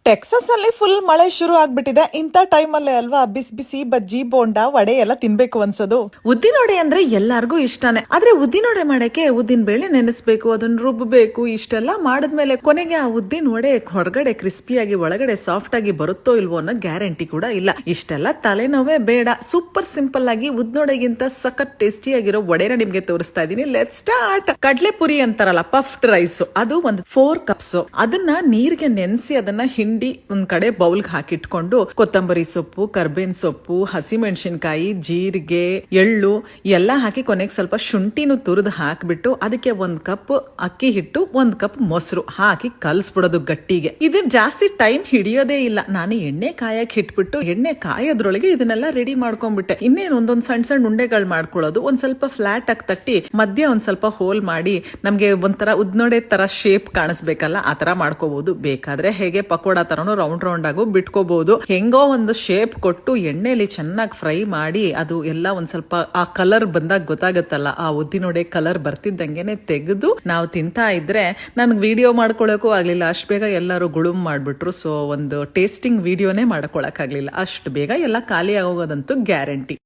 Texas ಅಲ್ಲಿ full ಮಳೆ ಶುರು ಆಗ್ಬಿಟ್ಟಿದೆ. ಇಂಥ ಟೈಮ್ ಅಲ್ಲೇ ಅಲ್ವಾ ಬಿಸಿ ಬಿಸಿ ಬಜ್ಜಿ ಬೋಂಡಾ ವಡೆ ಎಲ್ಲ ತಿನ್ಬೇಕು ಅನ್ಸೋದು. ಉದ್ದಿನೊಡೆ ಅಂದ್ರೆ ಎಲ್ಲಾರ್ಗೂ ಇಷ್ಟಾನೆ. ಆದ್ರೆ ಉದ್ದಿನೊಡೆ ಮಾಡಕ್ಕೆ ಉದ್ದಿನ ಬೇಳೆ ನೆನೆಸ್ಬೇಕು, ಅದನ್ನ ರುಬ್ಬಬೇಕು. ಇಷ್ಟೆಲ್ಲ ಮಾಡಿದ್ಮೇಲೆ ಕೊನೆಗೆ ಆ ಉದ್ದಿನ ವಡೆ ಹೊರಗಡೆ ಕ್ರಿಸ್ಪಿಯಾಗಿ ಒಳಗಡೆ ಸಾಫ್ಟ್ ಆಗಿ ಬರುತ್ತೋ ಇಲ್ವೋ ಅನ್ನೋ ಗ್ಯಾರಂಟಿ ಕೂಡ ಇಲ್ಲ. ಇಷ್ಟೆಲ್ಲ ತಲೆನೋವೇ ಬೇಡ. ಸೂಪರ್ ಸಿಂಪಲ್ ಆಗಿ ಉದ್ದಿನೊಡೆಗಿಂತ ಸಖತ್ ಟೇಸ್ಟಿ ಆಗಿರೋ ವಡೆನ ನಿಮ್ಗೆ ತೋರಿಸ್ತಾ ಇದೀನಿ. Let's start. ಕಡ್ಲೆ ಪುರಿ ಅಂತಾರಲ್ಲ, ಪಫ್ಡ್ ರೈಸ್, ಅದು ಒಂದು 4 ಕಪ್ಸ್. ಅದನ್ನ ನೀರಿಗೆ ನೆನೆಸಿ ಅದನ್ನ ಹಿಂಡಿ ಒಂದ್ ಕಡೆ ಬೌಲ್ಗೆ ಹಾಕಿಟ್ಕೊಂಡು ಕೊತ್ತಂಬರಿ ಸೊಪ್ಪು, ಕರ್ಬೇವಿನ ಸೊಪ್ಪು, ಹಸಿಮೆಣಸಿನಕಾಯಿ, ಜೀರಿಗೆ, ಎಳ್ಳು ಎಲ್ಲ ಹಾಕಿ ಕೊನೆಗೆ ಸ್ವಲ್ಪ ಶುಂಠಿನೂ ತುರಿದು ಹಾಕ್ಬಿಟ್ಟು ಅದಕ್ಕೆ 1 ಕಪ್ ಅಕ್ಕಿ ಹಿಟ್ಟು, 1 ಕಪ್ ಮೊಸರು ಹಾಕಿ ಕಲ್ಸ್ಬಿಡೋದು ಗಟ್ಟಿಗೆ. ಇದು ಜಾಸ್ತಿ ಟೈಮ್ ಹಿಡಿಯೋದೇ ಇಲ್ಲ. ನಾನು ಎಣ್ಣೆ ಕಾಯಕ್ ಇಟ್ಬಿಟ್ಟು ಎಣ್ಣೆ ಕಾಯೋದ್ರೊಳಗೆ ಇದನ್ನೆಲ್ಲ ರೆಡಿ ಮಾಡ್ಕೊಂಡ್ಬಿಟ್ಟೆ. ಇನ್ನೇನು ಒಂದೊಂದ್ ಸಣ್ಣ ಸಣ್ಣ ಉಂಡೆಗಳು ಮಾಡ್ಕೊಳ್ಳೋದು. ಒಂದ್ ಸ್ವಲ್ಪ ಫ್ಲಾಟ್ ಆಗಿ ತಟ್ಟಿ ಮಧ್ಯ ಒಂದ್ ಸ್ವಲ್ಪ ಹೋಲ್ ಮಾಡಿ ನಮ್ಗೆ ಒಂಥರ ಉದ್ನೋಡೆ ತರ ಶೇಪ್ ಕಾಣಿಸ್ಬೇಕಲ್ಲ, ಆ ತರ ಮಾಡ್ಕೋಬಹುದು. ಬೇಕಾದ್ರೆ ಹೇಗೆ ಪಕೋಡ ತರನು ರೌಂಡ್ ರೌಂಡ್ ಆಗು ಬಿಟ್ಕೋಬಹುದು. ಹೆಂಗೋ ಒಂದು ಶೇಪ್ ಕೊಟ್ಟು ಎಣ್ಣೆಲಿ ಚೆನ್ನಾಗಿ ಫ್ರೈ ಮಾಡಿ ಅದು ಎಲ್ಲ ಒಂದ್ ಸ್ವಲ್ಪ ಆ ಕಲರ್ ಬಂದಾಗ ಗೊತ್ತಾಗತ್ತಲ್ಲ, ಆ ಉದ್ದಿನೊಡೆ ಕಲರ್ ಬರ್ತಿದ್ದಂಗೆನೆ ತೆಗೆದು ನಾವು ತಿಂತಾ ಇದ್ರೆ ನನ್ಗೆ ವಿಡಿಯೋ ಮಾಡ್ಕೊಳಕ್ಕೂ ಆಗ್ಲಿಲ್ಲ. ಅಷ್ಟು ಬೇಗ ಎಲ್ಲರೂ ಗುಳುಮ್ ಮಾಡ್ಬಿಟ್ರು. ಸೊ ಒಂದು ಟೇಸ್ಟಿಂಗ್ ವಿಡಿಯೋನೇ ಮಾಡ್ಕೊಳಕ್ ಆಗ್ಲಿಲ್ಲ. ಅಷ್ಟು ಬೇಗ ಎಲ್ಲ ಖಾಲಿ ಆಗೋದಂತೂ ಗ್ಯಾರಂಟಿ.